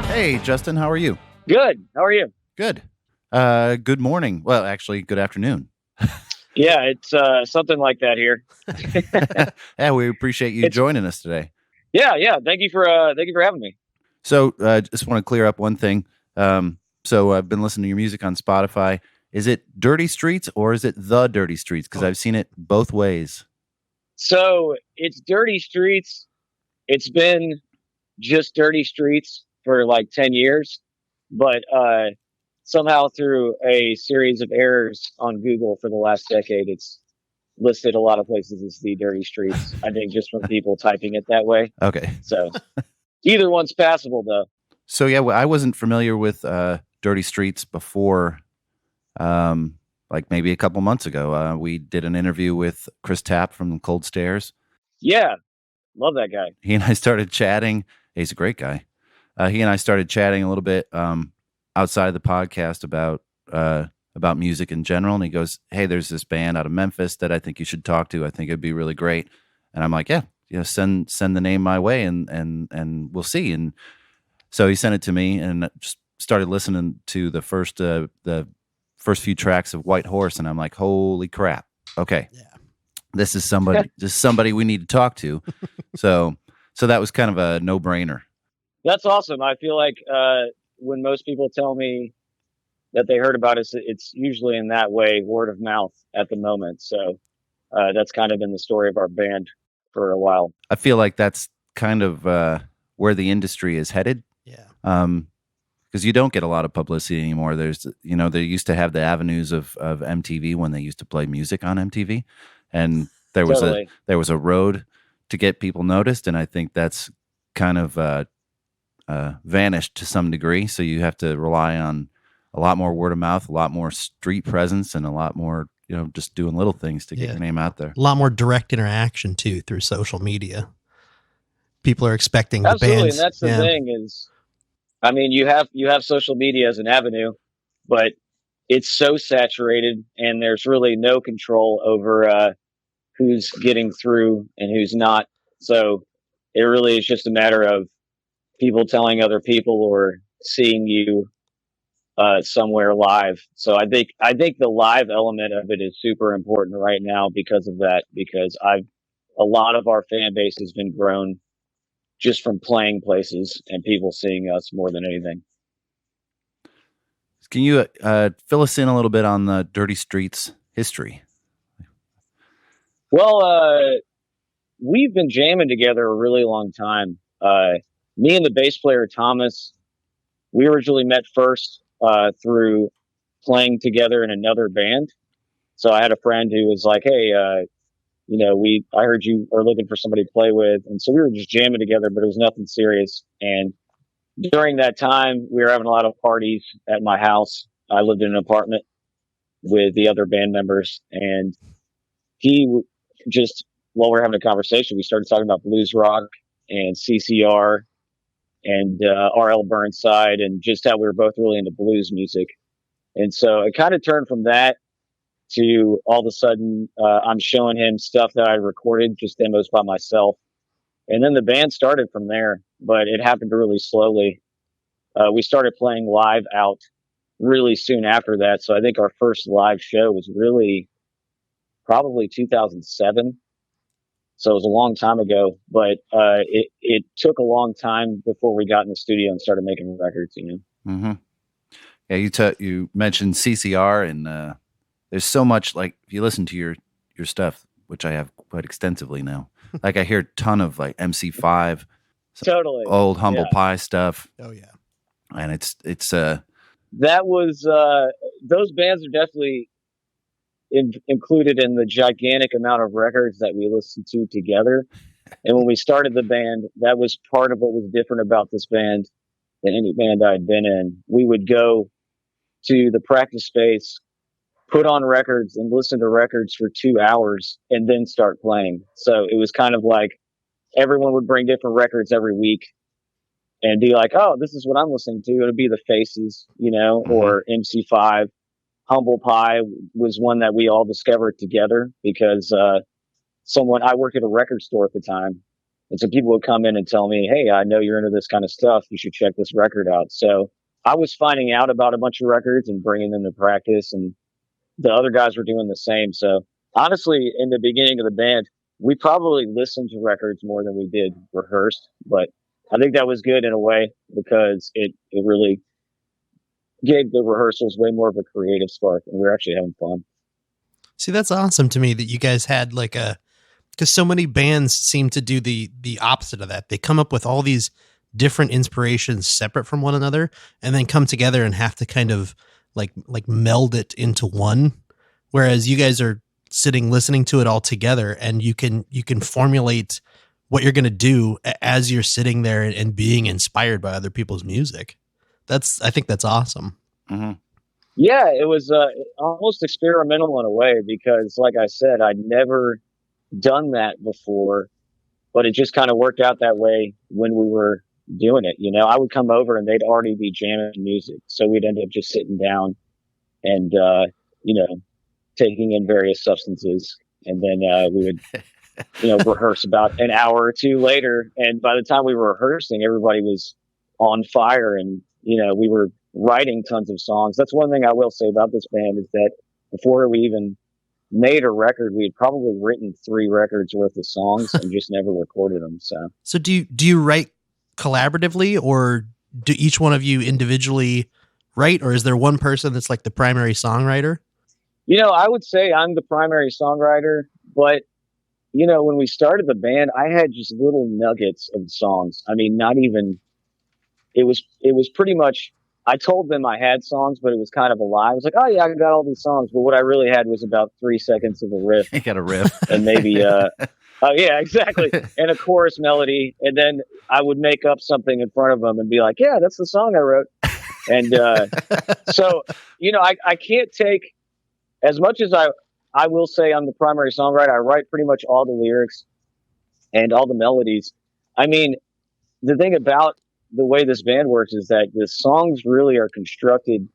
Hey, Justin, how are you? Good. How are you? Good. Good morning. Well, actually, good afternoon. Yeah, it's something like that here. Yeah, we appreciate you joining us today. Yeah. Thank you for having me. So, just want to clear up one thing. So I've been listening to your music on Spotify. Is it Dirty Streets or is it The Dirty Streets? Because I've seen it both ways. So it's Dirty Streets. It's been just Dirty Streets for like 10 years, but somehow through a series of errors on Google for the last decade, it's listed a lot of places as The Dirty Streets. I think just from people typing it that way. Okay. So either one's passable, though. So yeah, I wasn't familiar with Dirty Streets before, like maybe a couple months ago. We did an interview with Chris Tapp from Cold Stairs. Yeah, love that guy. He and I started chatting. He's a great guy. He and I started chatting a little bit outside of the podcast about music in general. And he goes, "Hey, there's this band out of Memphis that I think you should talk to. I think it'd be really great." And I'm like, "Yeah, send the name my way, and we'll see." And so he sent it to me, and just started listening to the first few tracks of White Horse, and I'm like, "Holy crap! Okay, yeah. This is somebody we need to talk to." So that was kind of a no-brainer. That's awesome. I feel like when most people tell me that they heard about us, it's usually in that way, word of mouth at the moment. So that's kind of been the story of our band for a while. I feel like that's kind of where the industry is headed. Yeah. Because you don't get a lot of publicity anymore. They used to have the avenues of MTV when they used to play music on MTV, and there was a road to get people noticed, and I think that's kind of vanished to some degree. So you have to rely on a lot more word of mouth, a lot more street presence, and a lot more, just doing little things to get your name out there. A lot more direct interaction too through social media. People are expecting the Absolutely, bands. And that's the thing is, I mean, you have social media as an avenue, but it's so saturated, and there's really no control over who's getting through and who's not. So it really is just a matter of people telling other people or seeing you somewhere live. So I think the live element of it is super important right now because of that, because a lot of our fan base has been grown just from playing places and people seeing us more than anything. Can you fill us in a little bit on the Dirty Streets history? Well, we've been jamming together a really long time. Me and the bass player, Thomas, we originally met first through playing together in another band. So I had a friend who was like, "Hey, I heard you are looking for somebody to play with." And so we were just jamming together, but it was nothing serious. And during that time, we were having a lot of parties at my house. I lived in an apartment with the other band members, and while we were having a conversation, we started talking about blues rock and CCR and R.L. Burnside, and just how we were both really into blues music. And so it kind of turned from that to all of a sudden I'm showing him stuff that I recorded, just demos by myself. And then the band started from there, but it happened really slowly. We started playing live out really soon after that. So I think our first live show was really probably 2007. So it was a long time ago, but it took a long time before we got in the studio and started making records, Mm-hmm. Yeah, you mentioned CCR, and there's so much, like, if you listen to your your stuff, which I have quite extensively now. Like I hear a ton of like MC5, Totally. old Humble Yeah. Pie stuff. Oh yeah. And it's That was those bands are definitely included in the gigantic amount of records that we listened to together. And when we started the band, that was part of what was different about this band than any band I'd been in. We would go to the practice space, put on records and listen to records for 2 hours and then start playing. So it was kind of like everyone would bring different records every week and be like, oh, this is what I'm listening to. It'll be the Faces, or MC5. Humble Pie was one that we all discovered together because I worked at a record store at the time. And so people would come in and tell me, hey, I know you're into this kind of stuff. You should check this record out. So I was finding out about a bunch of records and bringing them to practice, and the other guys were doing the same. So honestly, in the beginning of the band, we probably listened to records more than we did rehearsed, but I think that was good in a way because it really gave the rehearsals way more of a creative spark, and we were actually having fun. See, that's awesome to me that you guys had because so many bands seem to do the opposite of that. They come up with all these different inspirations separate from one another and then come together and have to kind of like meld it into one. Whereas you guys are sitting, listening to it all together, and you can formulate what you're going to do as you're sitting there and being inspired by other people's music. I think that's awesome. Mm-hmm. Yeah, it was almost experimental in a way because, like I said, I'd never done that before, but it just kind of worked out that way when we were doing it. I would come over and they'd already be jamming music, so we'd end up just sitting down and taking in various substances, and then we would rehearse about an hour or two later, and by the time we were rehearsing, everybody was on fire, and we were writing tons of songs. That's one thing I will say about this band is that before we even made a record, we had probably written 3 records worth of songs and just never recorded them. So do you write collaboratively, or do each one of you individually write, or is there one person that's like the primary songwriter? I would say I'm the primary songwriter, but when we started the band, I had just little nuggets of songs. I mean, not even, it was pretty much, I told them I had songs, but it was kind of a lie. I was like, oh yeah, I got all these songs. But what I really had was about 3 seconds of a riff. You got a riff. And maybe, oh yeah, exactly. And a chorus melody. And then I would make up something in front of them and be like, yeah, that's the song I wrote. And, so, I can't take as much as I will say I'm the primary songwriter. I write pretty much all the lyrics and all the melodies. I mean, the thing about the way this band works is that the songs really are constructed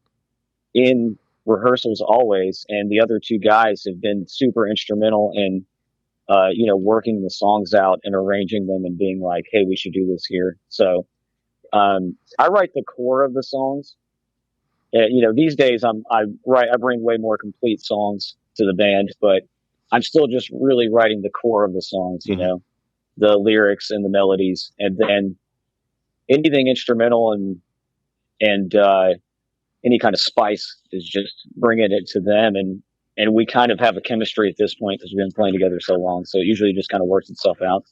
in rehearsals always. And the other 2 guys have been super instrumental in, working the songs out and arranging them and being like, hey, we should do this here. So, I write the core of the songs. These days I bring way more complete songs to the band, but I'm still just really writing the core of the songs, the lyrics and the melodies, and then anything instrumental and any kind of spice is just bringing it to them. And we kind of have a chemistry at this point because we've been playing together so long. So it usually just kind of works itself out.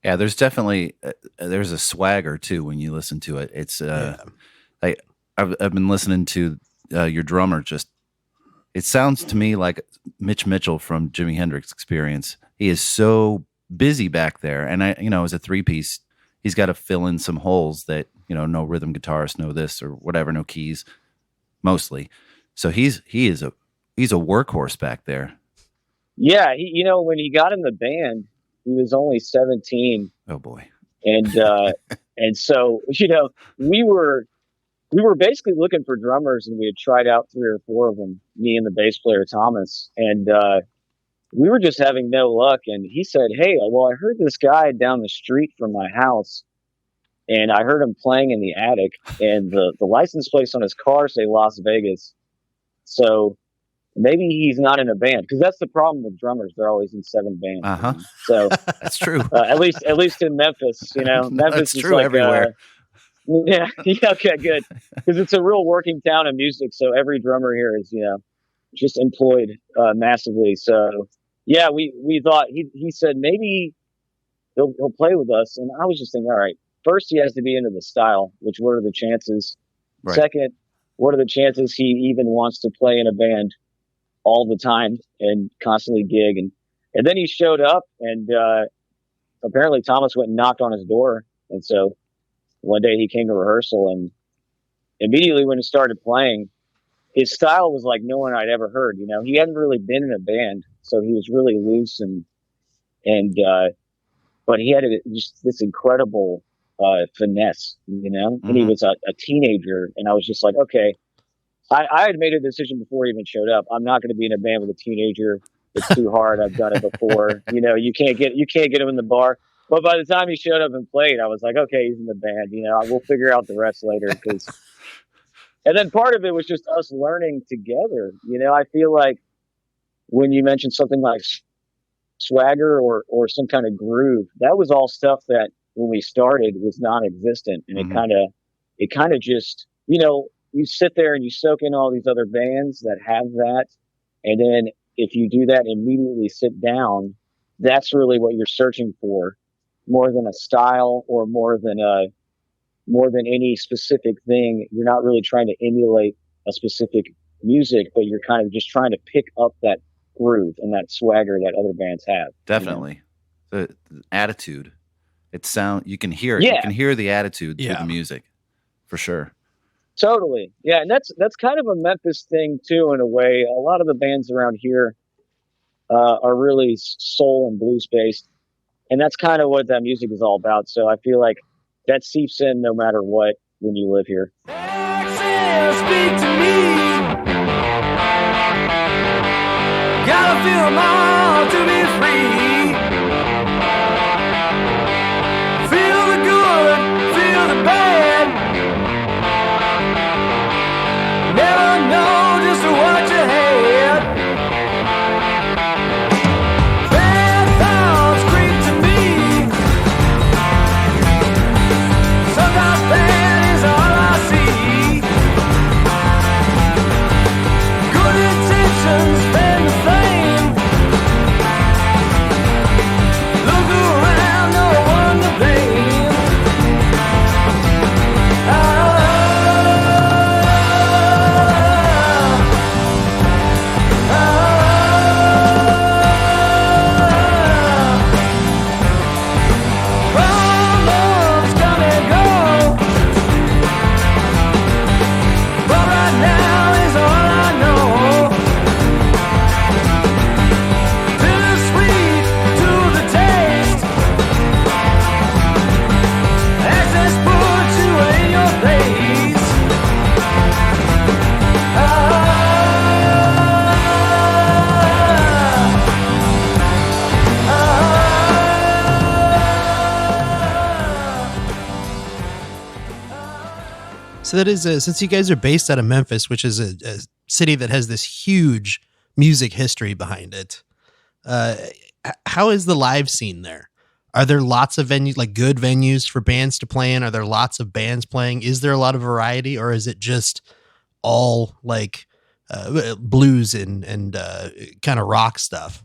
Yeah, there's definitely there's a swagger too when you listen to it. It's I've been listening to your drummer. Just it sounds to me like Mitch Mitchell from Jimi Hendrix Experience. He is so busy back there, and as a 3-piece, he's got to fill in some holes that no rhythm guitarists know this or whatever, no keys mostly. So he's a workhorse back there. Yeah, when he got in the band, he was only 17. Oh boy. And and so we were basically looking for drummers, and we had tried out 3 or 4 of them, me and the bass player Thomas, and we were just having no luck. And he said, hey, well, I heard this guy down the street from my house, and I heard him playing in the attic, and the license plates on his car say Las Vegas. So maybe he's not in a band, because that's the problem with drummers. They're always in 7 bands. Uh-huh. So that's true. At least in Memphis, Memphis that's is true like, everywhere. Yeah. Okay, good. Because it's a real working town of music. So every drummer here is, just employed massively. So yeah, we thought he said maybe he'll play with us. And I was just thinking, all right, first he has to be into the style, which what are the chances? Right. Second, what are the chances he even wants to play in a band all the time and constantly gig? And then he showed up and, apparently Thomas went and knocked on his door. And so one day he came to rehearsal and immediately when he started playing, his style was like no one I'd ever heard. You know, he hadn't really been in a band, so he was really loose and but he had just this incredible finesse, you know. And he was a teenager, and I was just like, okay, I had made a decision before he even showed up. I'm not going to be in a band with a teenager. It's too hard. I've done it before. You know, you can't get him in the bar. But by the time he showed up and played, I was like, okay, he's in the band. You know, we'll figure out the rest later. And then part of it was just us learning together. You know, I feel like when you mentioned something like swagger or some kind of groove, that was all stuff that when we started was non-existent, and it kind of just, you know, you sit there and you soak in all these other bands that have that, and then if you do that, immediately sit down, that's really what you're searching for, more than a style or more than any specific thing. You're not really trying to emulate a specific music, but you're kind of just trying to pick up that groove and that swagger that other bands have. Definitely. You know? The attitude. You can hear it. Yeah. You can hear the attitude through the music, for sure. Totally. Yeah. And that's kind of a Memphis thing too, in a way. A lot of the bands around here are really soul and blues based. And that's kind of what that music is all about. So I feel like that seeps in no matter what when you live here. Speak to me. Gotta feel them all to be free. Feel the good, feel the bad. Never know just what you had. Bad thoughts creep to me. Sometimes bad is all I see. Good intentions fan the flame. Look around, no one to blame. Problems come and go, but right now is all I know. Bittersweet to the taste. Access puts you in your place. So that is, since you guys are based out of Memphis, which is a city that has this huge music history behind it, how is the live scene there? Are there lots of venues, like good venues for bands to play in? Are there lots of bands playing? Is there a lot of variety, or is it just all like blues and kind of rock stuff?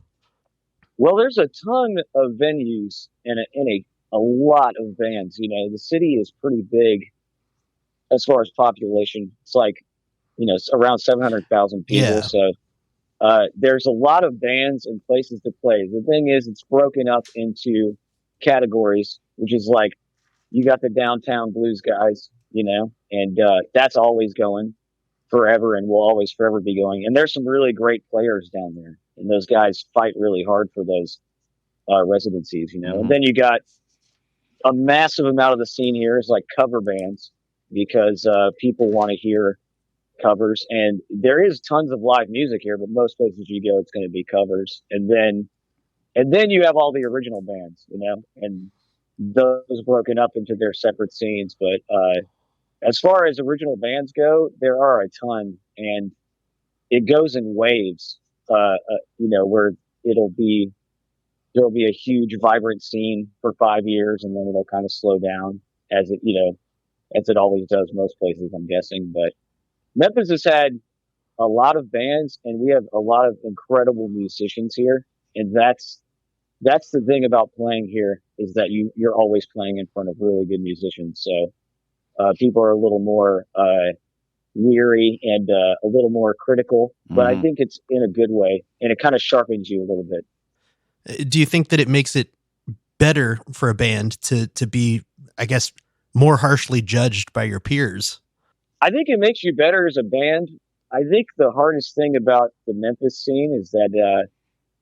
Well, there's a ton of venues and a lot of bands. You know, the city is pretty big as far as population. It's like, you know, it's around 700,000 people. Yeah. So there's a lot of bands and places to play. The thing is, it's broken up into categories, which is like, you got the downtown blues guys, you know, and that's always going forever and will always forever be going. And there's some really great players down there, and those guys fight really hard for those residencies, you know. Mhm. And then you got a massive amount of the scene here is like cover bands, because people want to hear covers, and there is tons of live music here, but most places you go, it's going to be covers. And then you have all the original bands, you know, and those broken up into their separate scenes. But as far as original bands go, there are a ton, and it goes in waves, you know, where there'll be a huge vibrant scene for 5 years, and then it'll kind of slow down as it, you know, as it always does most places, I'm guessing. But Memphis has had a lot of bands, and we have a lot of incredible musicians here. And that's the thing about playing here, is that you're always playing in front of really good musicians. So, people are a little more, weary and, a little more critical, but I think it's in a good way, and it kind of sharpens you a little bit. Do you think that it makes it better for a band to be, I guess, more harshly judged by your peers? I think it makes you better as a band. I think the hardest thing about the Memphis scene is that,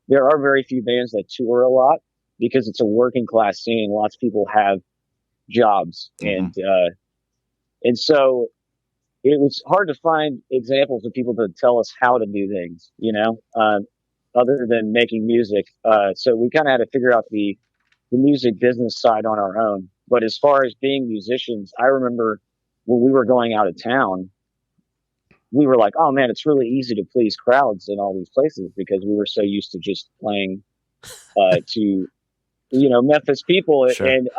there are very few bands that tour a lot, because it's a working class scene. Lots of people have jobs, and so it was hard to find examples of people to tell us how to do things, other than making music. So we kind of had to figure out the music business side on our own. But as far as being musicians, I remember when we were going out of town, we were like, oh man, it's really easy to please crowds in all these places, because we were so used to just playing, to, Memphis people. Sure. And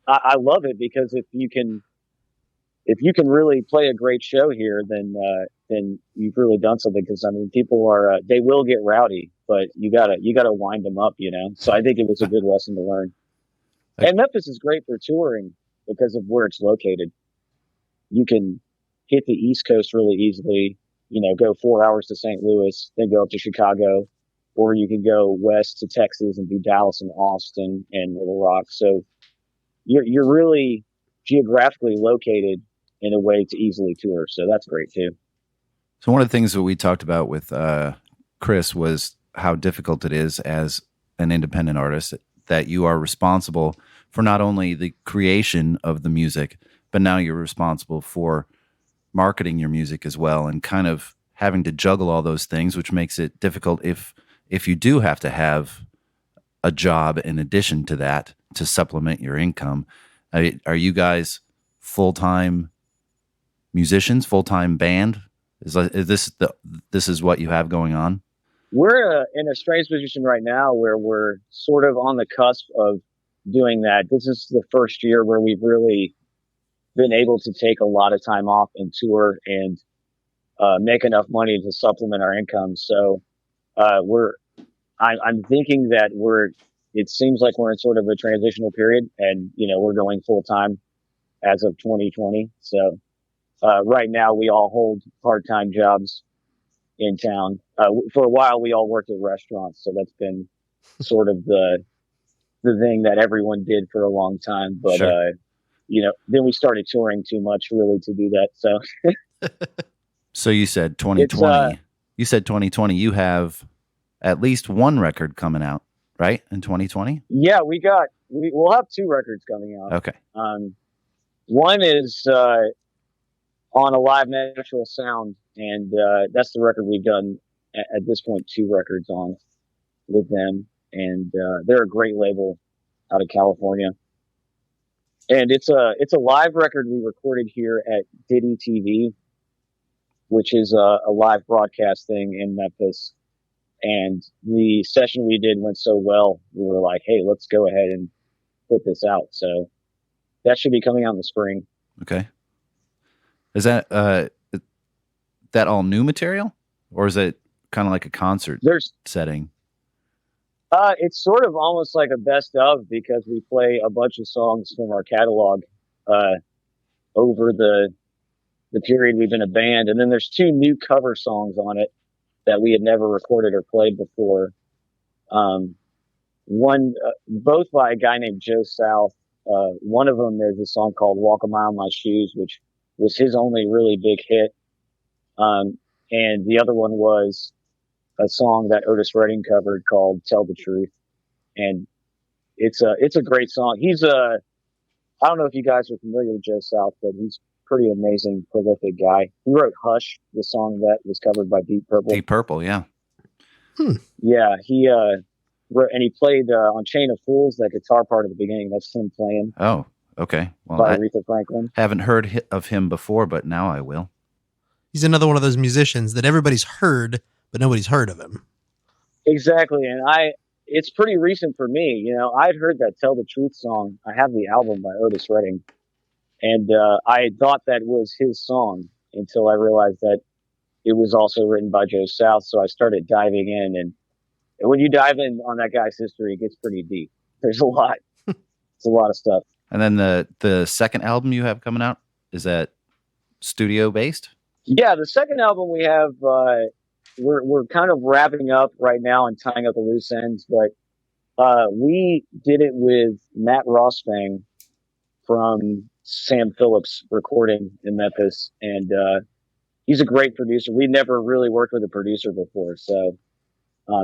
I love it, because if you can really play a great show here, then you've really done something. Because I mean, people are, they will get rowdy, but you gotta wind them up, So I think it was a good lesson to learn. And Memphis is great for touring because of where it's located. You can hit the East Coast really easily, go 4 hours to St. Louis, then go up to Chicago, or you can go west to Texas and do Dallas and Austin and Little Rock. So you're really geographically located in a way to easily tour. So that's great too. So one of the things that we talked about with Chris was how difficult it is as an independent artist, that you are responsible for not only the creation of the music, but now you're responsible for marketing your music as well, and kind of having to juggle all those things, which makes it difficult if you do have to have a job in addition to that to supplement your income. Are you guys full-time musicians, full-time band? Is this is what you have going on? We're in a strange position right now where we're sort of on the cusp of doing that. This is the first year where we've really been able to take a lot of time off and tour and make enough money to supplement our income. So I'm thinking that it seems like we're in sort of a transitional period, and we're going full time as of 2020. So right now we all hold part-time jobs in town. For a while we all worked at restaurants, so that's been sort of the thing that everyone did for a long time. But Sure. Then we started touring too much really to do that. So So you said 2020. You said 2020. You have at least one record coming out, right? In 2020? Yeah, we'll have two records coming out. Okay. One is on a Live Natural Sound, and that's the record we've done at this point 2 records on with them, and they're a great label out of California. And it's a live record we recorded here at Diddy TV, which is a live broadcast thing in Memphis. And the session we did went so well, we were like, hey, let's go ahead and put this out. So that should be coming out in the spring. Okay. Is that all new material, or is it kind of like a concert setting? It's sort of almost like a best of, because we play a bunch of songs from our catalog over the period we've been a band, and then there's 2 new cover songs on it that we had never recorded or played before. One, both by a guy named Joe South. One of them is a song called "Walk a Mile in My Shoes," which was his only really big hit. And the other one was a song that Otis Redding covered called "Tell the Truth," and it's a great song. I don't know if you guys are familiar with Joe South, but he's pretty amazing, prolific guy. He wrote "Hush," the song that was covered by Deep Purple. Deep Purple, yeah. Yeah, he wrote, and he played on "Chain of Fools," that guitar part at the beginning. That's him playing. Oh, okay. Well, by I Aretha Franklin. haven't heard of him before, but now I will. He's another one of those musicians that everybody's heard, but nobody's heard of him. Exactly, and it's pretty recent for me. I'd heard that "Tell the Truth" song. I have the album by Otis Redding, and I thought that was his song until I realized that it was also written by Joe South. So I started diving in, and And when you dive in on that guy's history, it gets pretty deep. There's a lot. It's a lot of stuff. And then the second album you have coming out, is that studio based? Yeah, the second album we have, we're kind of wrapping up right now and tying up the loose ends, but we did it with Matt Rossfang from Sam Phillips Recording in Memphis, and he's a great producer. We never really worked with a producer before, so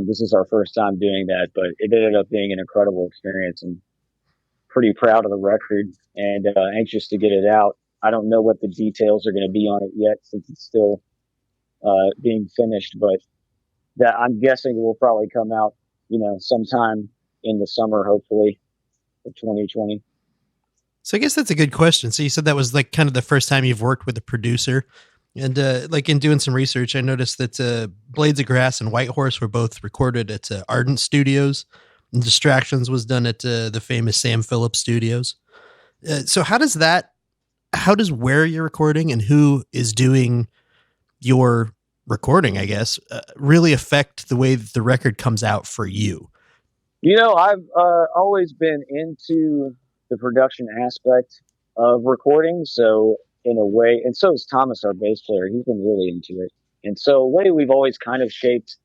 this is our first time doing that, but it ended up being an incredible experience, and pretty proud of the record and anxious to get it out. I don't know what the details are going to be on it yet since it's still being finished, but that I'm guessing will probably come out, sometime in the summer, hopefully, of 2020. So I guess that's a good question. So you said that was like kind of the first time you've worked with a producer. And like in doing some research, I noticed that Blades of Grass and White Horse were both recorded at Ardent Studios, and Distractions was done at the famous Sam Phillips Studios. So how does where you're recording and who is doing your recording, I guess, really affect the way that the record comes out for you? I've always been into the production aspect of recording. So in a way, and so is Thomas, our bass player. He's been really into it. And so a way we've always kind of shaped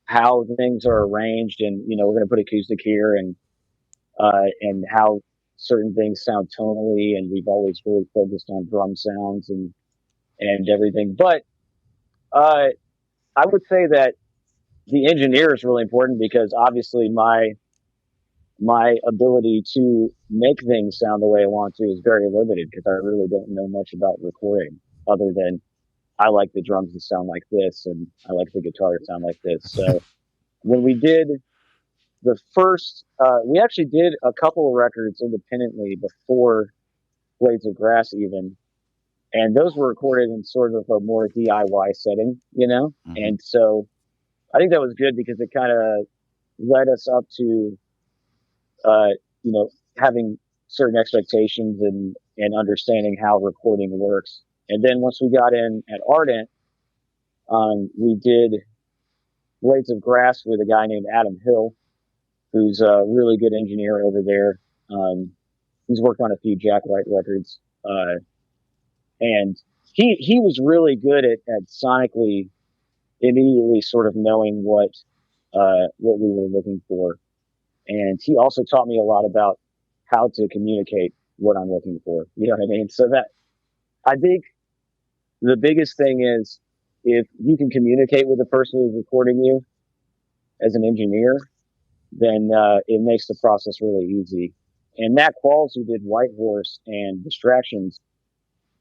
how things are arranged, and, we're going to put acoustic here and how certain things sound tonally. And we've always really focused on drum sounds and everything. But, I would say that the engineer is really important, because obviously my ability to make things sound the way I want to is very limited, because I really don't know much about recording other than I like the drums to sound like this and I like the guitar to sound like this. So when we did the first, we actually did a couple of records independently before Blades of Grass even. And those were recorded in sort of a more DIY setting, Mm-hmm. And so I think that was good, because it kind of led us up to, having certain expectations and understanding how recording works. And then once we got in at Ardent, we did Blades of Grass with a guy named Adam Hill, who's a really good engineer over there. He's worked on a few Jack White records. And he was really good at sonically immediately sort of knowing what we were looking for. And he also taught me a lot about how to communicate what I'm looking for. You know what I mean? So that, I think the biggest thing is, if you can communicate with the person who's recording you as an engineer, then it makes the process really easy. And Matt Qualls, who did White Horse and Distractions,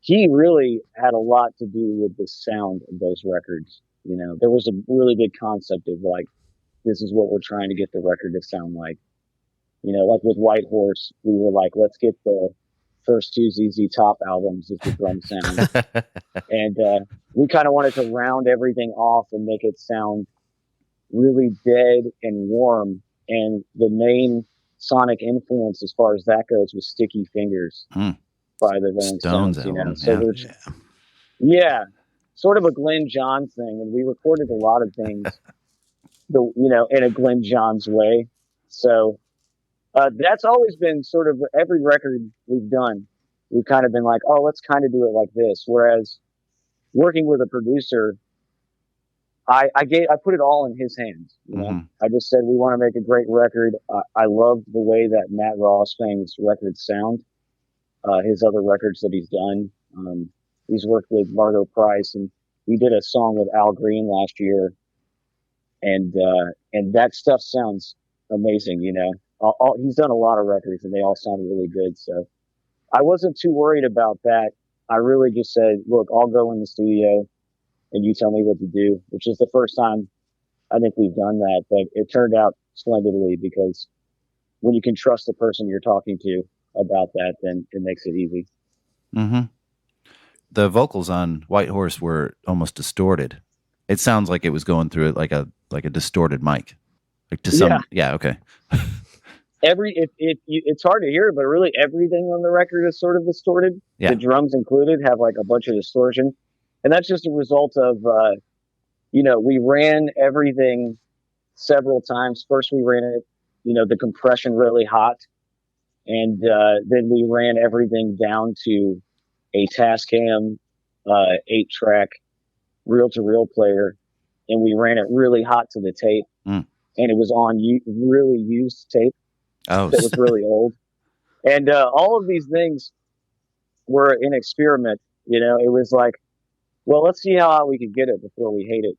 he really had a lot to do with the sound of those records. There was a really big concept of like, this is what we're trying to get the record to sound like. Like with White Horse, we were like, let's get the first two ZZ Top albums as the drum sound. And we kind of wanted to round everything off and make it sound really dead and warm. And the main sonic influence as far as that goes was Sticky Fingers by the Rolling Stones. So yeah, sort of a Glenn Johns thing. And we recorded a lot of things, in a Glenn Johns way. So that's always been sort of every record we've done. We've kind of been like, oh, let's kind of do it like this. Whereas working with a producer, I put it all in his hands. Mm-hmm. I just said, we want to make a great record. I love the way that Matt Rossfang's records sound. His other records that he's done. He's worked with Margot Price, and we did a song with Al Green last year. And that stuff sounds amazing, he's done a lot of records and they all sound really good. So I wasn't too worried about that. I really just said, look, I'll go in the studio and you tell me what to do, which is the first time I think we've done that, but it turned out splendidly, because when you can trust the person you're talking to about that, then it makes it easy. Mm-hmm. The vocals on White Horse were almost distorted. It sounds like it was going through it like a distorted mic. Like to some, yeah, okay. It's hard to hear, but really everything on the record is sort of distorted. Yeah. The drums included have like a bunch of distortion, and that's just a result of, we ran everything several times. First, we ran it, the compression really hot, and then we ran everything down to a Tascam 8-track reel-to-reel player, and we ran it really hot to the tape, and it was on really used tape. Oh, that was really old. And all of these things were an experiment. It was like, well, let's see how hot we could get it before we hate it.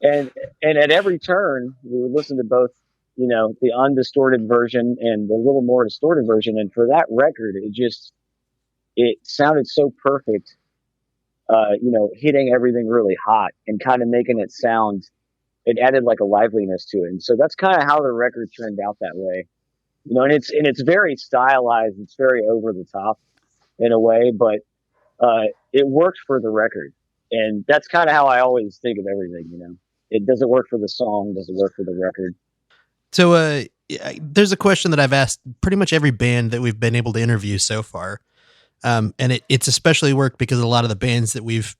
And and at every turn, we would listen to both, the undistorted version and the little more distorted version. And for that record, it sounded so perfect. Hitting everything really hot and kind of making it sound. It added like a liveliness to it, and so that's kind of how the record turned out that way. And it's very stylized. It's very over the top in a way, but it worked for the record, and that's kind of how I always think of everything. It doesn't work for the song, doesn't work for the record. So there's a question that I've asked pretty much every band that we've been able to interview so far, and it's especially worked because a lot of the bands that we've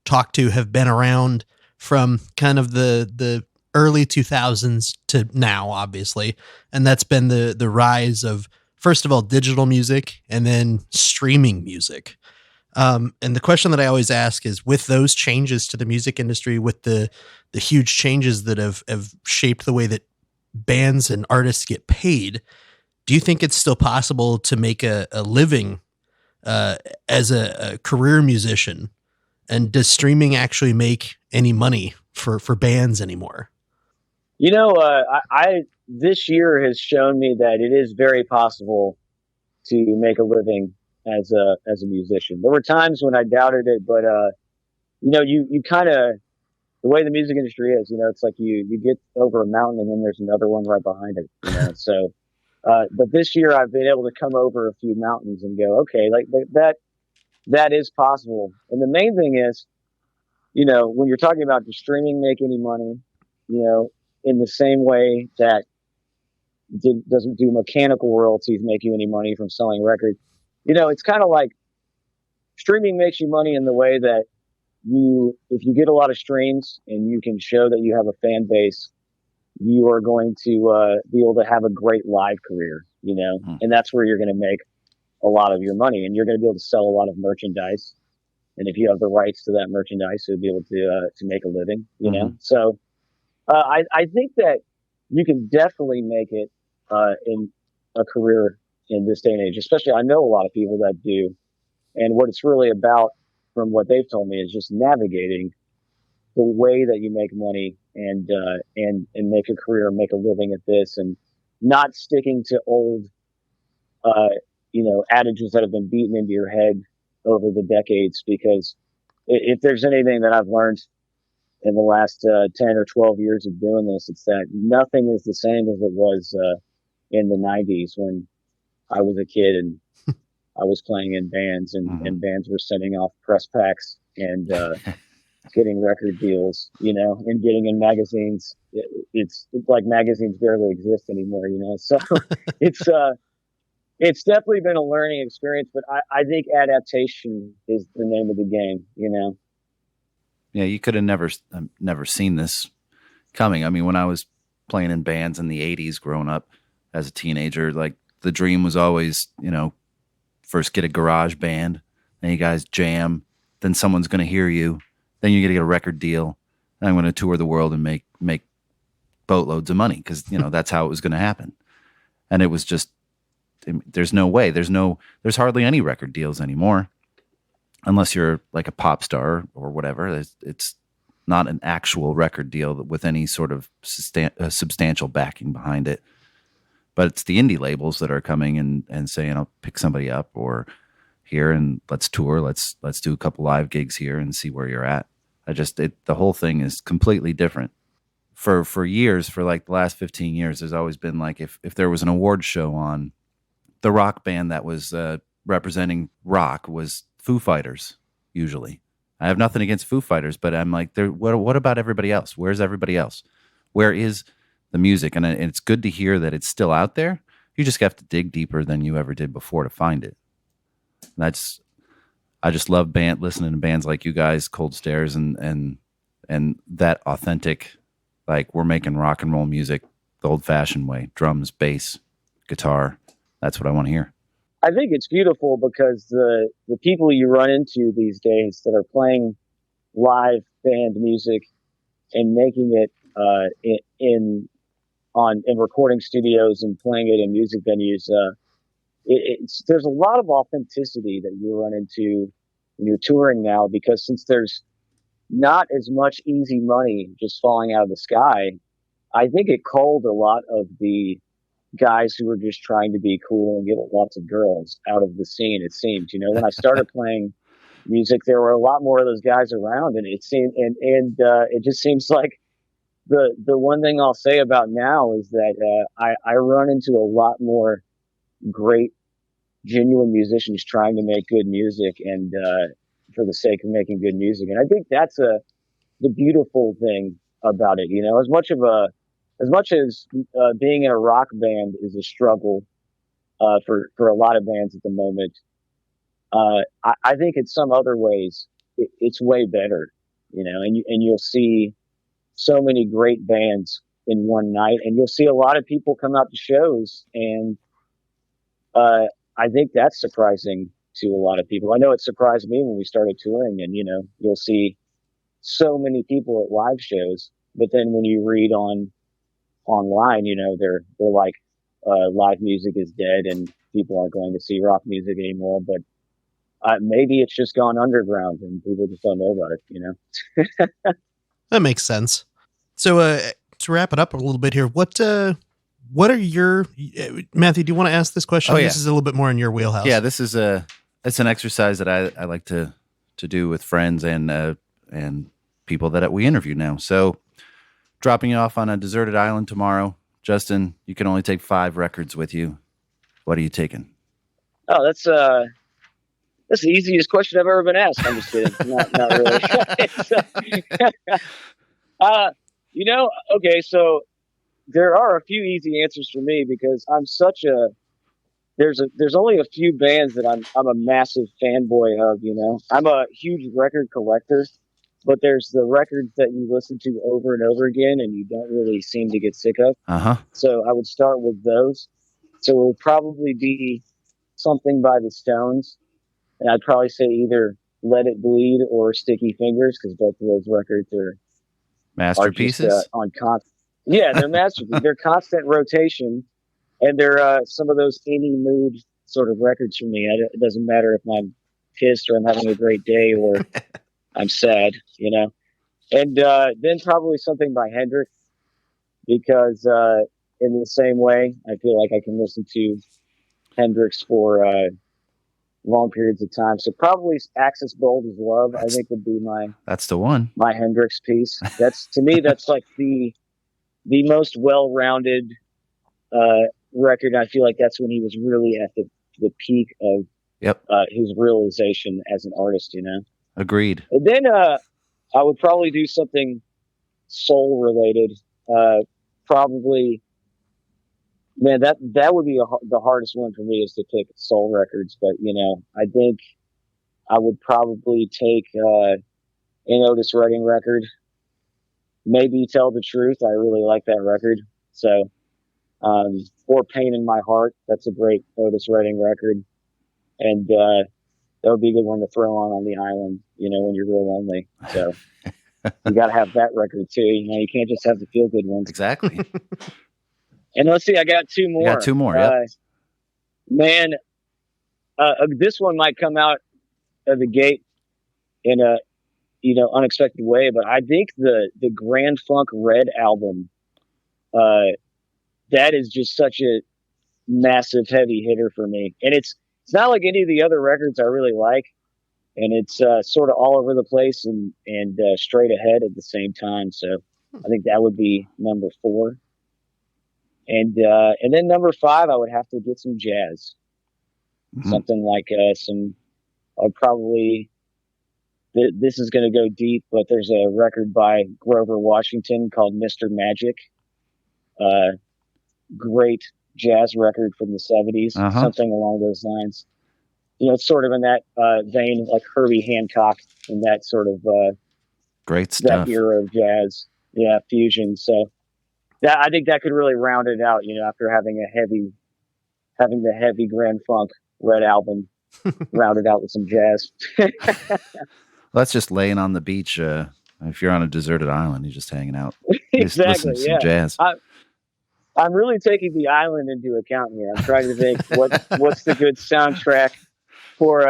talked to have been around from kind of the early 2000s to now, obviously. And that's been the rise of, first of all, digital music and then streaming music. And the question that I always ask is, with those changes to the music industry, with the huge changes that have shaped the way that bands and artists get paid, do you think it's still possible to make a living as a career musician? And does streaming actually make any money for bands anymore? This year has shown me that it is very possible to make a living as a musician. There were times when I doubted it, but you kind of, the way the music industry is, it's like you get over a mountain and then there's another one right behind it. So, but this year I've been able to come over a few mountains and go, okay, like that is possible. And the main thing is, when you're talking about does streaming make any money, in the same way that doesn't do mechanical royalties make you any money from selling records, it's kind of like streaming makes you money in the way that if you get a lot of streams and you can show that you have a fan base, you are going to be able to have a great live career, and that's where you're going to make a lot of your money, and you're going to be able to sell a lot of merchandise. And if you have the rights to that merchandise, you'll be able to make a living, So I think that you can definitely make it in a career in this day and age. Especially, I know a lot of people that do, and what it's really about, from what they've told me, is just navigating the way that you make money and make a career, make a living at this, and not sticking to old adages that have been beaten into your head over the decades. Because if there's anything that I've learned in the last 10 or 12 years of doing this, it's that nothing is the same as it was in the 90s when I was a kid and I was playing in bands, and bands were sending off press packs and getting record deals, and getting in magazines. It's like magazines barely exist anymore, So it's definitely been a learning experience, but I think adaptation is the name of the game, Yeah, you could have never seen this coming. I mean, when I was playing in bands in the 80s growing up as a teenager, like the dream was always, first get a garage band, then you guys jam, then someone's going to hear you, then you're going to get a record deal, and I'm going to tour the world and make boatloads of money because, that's how it was going to happen. And it was just, there's no way. There's hardly any record deals anymore unless you're like a pop star or whatever. It's not an actual record deal with any sort of substantial backing behind it. But it's the indie labels that are coming and saying, I'll pick somebody up or here and let's tour. Let's do a couple live gigs here and see where you're at. The whole thing is completely different. For years, for like the last 15 years, there's always been like, if there was an award show on, the rock band that was representing rock was Foo Fighters, usually. I have nothing against Foo Fighters, but I'm like, what about everybody else? Where's everybody else? Where is the music? And it's good to hear that it's still out there. You just have to dig deeper than you ever did before to find it. I just love listening to bands like you guys, Cold Stairs, and that authentic Like, we're making rock and roll music the old-fashioned way: drums, bass, guitar. That's what I want to hear. I think it's beautiful because the people you run into these days that are playing live band music and making it in recording studios and playing it in music venues, there's a lot of authenticity that you run into when you're touring now, because since there's not as much easy money just falling out of the sky, I think it culled a lot of the guys who were just trying to be cool and get lots of girls out of the scene. It seemed, when I started playing music, there were a lot more of those guys around, and it seemed, and it just seems like the one thing I'll say about now is that I run into a lot more great, genuine musicians trying to make good music, and for the sake of making good music. And I think that's the beautiful thing about it. As much as being in a rock band is a struggle for a lot of bands at the moment, I think in some other ways it's way better, and you'll see so many great bands in one night, and you'll see a lot of people come out to shows, and I think that's surprising to a lot of people. I know it surprised me when we started touring, and you'll see so many people at live shows, but then when you read online, they're like, live music is dead and people aren't going to see rock music anymore. But maybe it's just gone underground and people just don't know about it. That makes sense. So to wrap it up a little bit here, what are your, Matthew, do you want to ask this question? Oh, yeah. This is a little bit more in your wheelhouse. Yeah, it's an exercise that I like to do with friends and people that we interview now. So, dropping you off on a deserted island tomorrow, Justin, you can only take 5 records with you. What are you taking? Oh, that's the easiest question I've ever been asked. I'm just kidding. Not really. Okay, so there are a few easy answers for me because I'm there's only a few bands that I'm a massive fanboy of, I'm a huge record collector, but there's the records that you listen to over and over again and you don't really seem to get sick of. Uh-huh. So I would start with those. So it would probably be something by the Stones, and I'd probably say either Let It Bleed or Sticky Fingers, because both of those records are Masterpieces? They're masterpieces. They're constant rotation, and they're some of those any mood sort of records for me. It doesn't matter if I'm pissed or I'm having a great day or I'm sad, And then probably something by Hendrix, because in the same way, I feel like I can listen to Hendrix for long periods of time. So probably Axis Bold as Love, I think, would be that's the one. My Hendrix piece. That's, to me, that's like the most well-rounded record. I feel like that's when he was really at the peak of his realization as an artist, Agreed. And then I would probably do something soul related. Probably, man, that would be the hardest one for me, is to pick soul records. But I think I would probably take an Otis Redding record. Maybe Tell the Truth. I really like that record. So, or Pain in My Heart. That's a great Otis Redding record. And that would be a good one to throw on the island, when you're real lonely. So you got to have that record too. You can't just have the feel good ones. Exactly. And let's see, I got 2 more. You got 2 more. Yep. Man, this one might come out of the gate in a unexpected way, but I think the Grand Funk Red album, that is just such a massive heavy hitter for me. And it's not like any of the other records I really like, and it's sort of all over the place and straight ahead at the same time. So I think that would be number 4. And then number 5, I would have to get some jazz, something like I'd probably. This is going to go deep, but there's a record by Grover Washington called Mr. Magic. Great jazz record from the 70s, something along those lines. It's sort of in that vein, like Herbie Hancock, and that sort of great stuff, that era of jazz. Yeah, fusion. So that I think that could really round it out. After having the heavy Grand Funk Red album, rounded out with some jazz. That's just laying on the beach. If you're on a deserted island, you're just hanging out, just Exactly. listening to some Yeah. jazz. I'm really taking the island into account here. I'm trying to think what's the good soundtrack for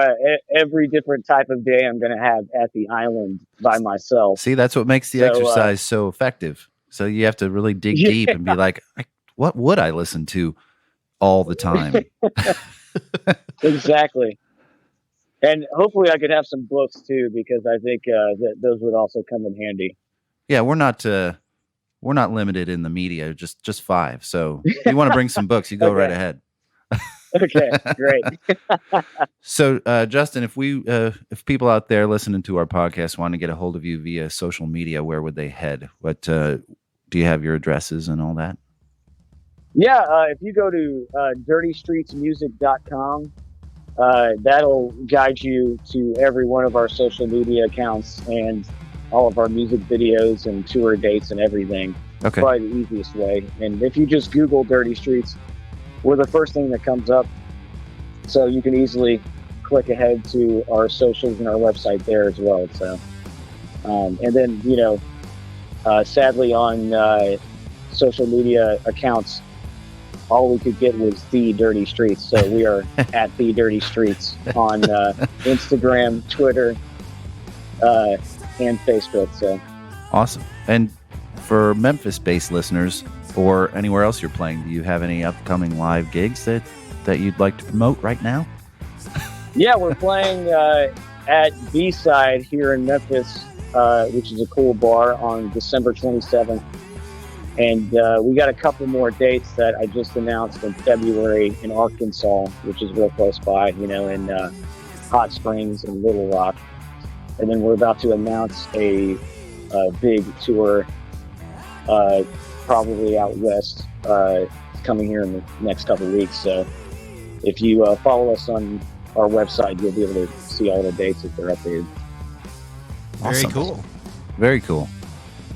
every different type of day I'm going to have at the island by myself. See, that's what makes the exercise so effective. So you have to really dig deep and be like, what would I listen to all the time? Exactly. And hopefully I could have some books too, because I think that those would also come in handy. Yeah, we're not limited in the media, just 5. So if you want to bring some books, you go right ahead. Okay, great. So, Justin, if people out there listening to our podcast want to get a hold of you via social media, where would they head? What do you have your addresses and all that? Yeah, if you go to dirtystreetsmusic.com, that'll guide you to every one of our social media accounts and all of our music videos and tour dates and everything. Okay. Probably the easiest way. And if you just Google Dirty Streets, we're the first thing that comes up. So you can easily click ahead to our socials and our website there as well. So, and then, sadly on social media accounts, all we could get was The Dirty Streets. So we are at The Dirty Streets on Instagram, Twitter, and Facebook. So awesome. And for Memphis-based listeners or anywhere else you're playing, do you have any upcoming live gigs that you'd like to promote right now? Yeah, we're playing at B-Side here in Memphis, which is a cool bar, on December 27th. And we got a couple more dates that I just announced in February in Arkansas, which is real close by, in Hot Springs and Little Rock. And then we're about to announce a big tour, probably out west, coming here in the next couple of weeks. So if you follow us on our website, you'll be able to see all the dates if they're updated. Very Awesome. cool. Very cool.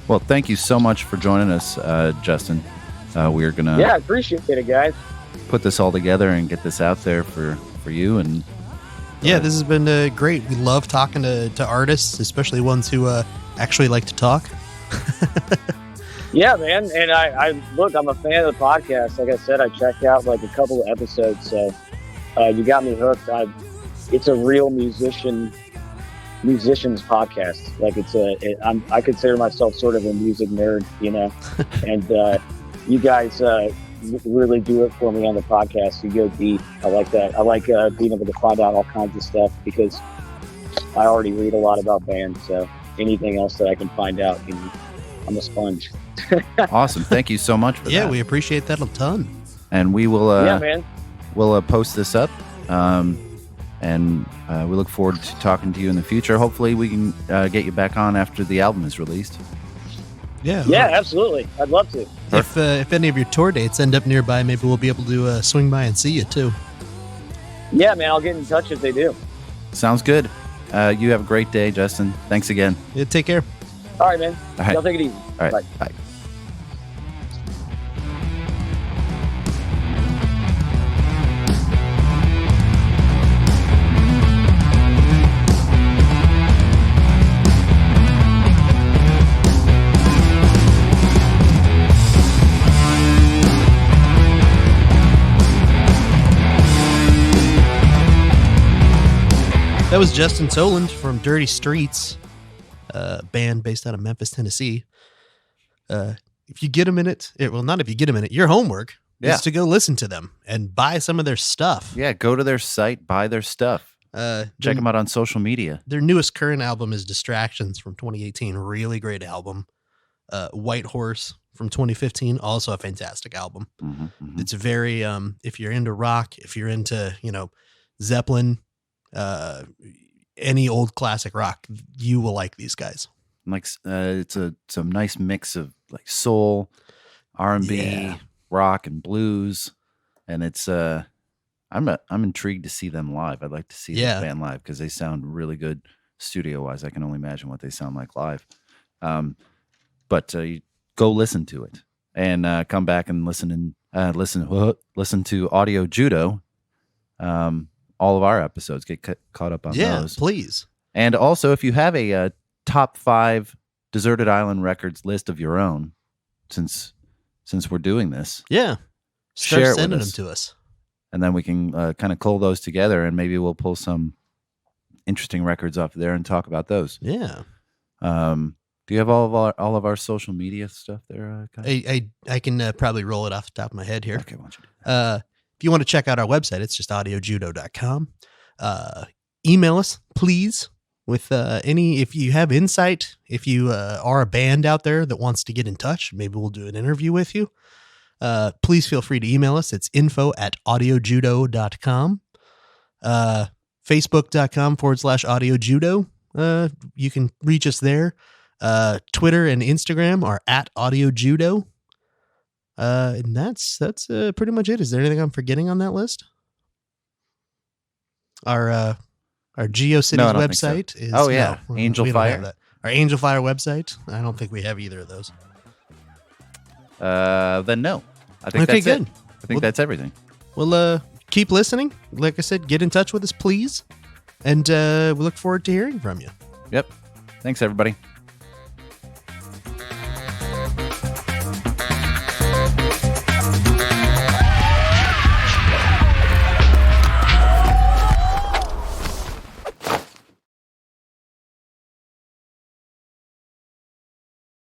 Well, thank you so much for joining us, Justin. We're going to I appreciate it, guys. put this all together and get this out there for you. And Yeah, this has been great. We love talking to artists, especially ones who actually like to talk. Yeah, man. And I'm a fan of the podcast. Like I said, I checked out like a couple of episodes. So you got me hooked. It's a real musician's podcast. Like I consider myself sort of a music nerd, and you guys really do it for me on the podcast. You go deep. I like that. I like being able to find out all kinds of stuff because I already read a lot about bands. So anything else that I can find out, I'm a sponge. awesome. Thank you so much for that. Yeah, we appreciate that a ton. And we will Yeah, man. we'll post this up. And we look forward to talking to you in the future. Hopefully we can get you back on after the album is released. Yeah. Yeah, absolutely. I'd love to. If any of your tour dates end up nearby, maybe we'll be able to swing by and see you too. Yeah, man. I'll get in touch if they do. Sounds good. You have a great day, Justin. Thanks again. Yeah, take care. All right, man. All right. Y'all take it easy. All right. Bye. Bye. That was Justin Toland from Dirty Streets, band based out of Memphis, Tennessee. If you get a minute, not if you get a minute, your homework is to go listen to them and buy some of their stuff. Yeah, go to their site, buy their stuff. Check them out on social media. Their newest current album is Distractions from 2018. Really great album. White Horse from 2015, also a fantastic album. Mm-hmm, mm-hmm. It's very, if you're into rock, if you're into, Zeppelin, any old classic rock, you will like these guys. Like it's a nice mix of like soul, R&B, Yeah. rock, and blues, and it's I'm intrigued to see them live. I'd like to see this band live because they sound really good studio wise. I can only imagine what they sound like live. but you go listen to it and come back and listen to Audio Judo. All of our episodes, get caught up on those. Please. And also, if you have a top 5 Deserted Island Records list of your own, since we're doing this, start share it sending with them us. to us. And then we can kind of cull those together, and maybe we'll pull some interesting records off there and talk about those. Yeah. Do you have all of our social media stuff there, Kyle? I can probably roll it off the top of my head here. Okay, why don't you do that? If you want to check out our website, it's just audiojudo.com. Email us, please, with if you have insight, if you are a band out there that wants to get in touch, maybe we'll do an interview with you. Please feel free to email us. It's info@audiojudo.com. Facebook.com/audiojudo. You can reach us there. Twitter and Instagram are @audiojudo. And that's pretty much it. Is there anything I'm forgetting on that list? Our GeoCities website is Angel we don't Fire. have that. Our Angel Fire website. I don't think we have either of those. Then no. I think that's good. it. I think that's everything. Well, keep listening. Like I said, get in touch with us, please. And we look forward to hearing from you. Yep. Thanks, everybody.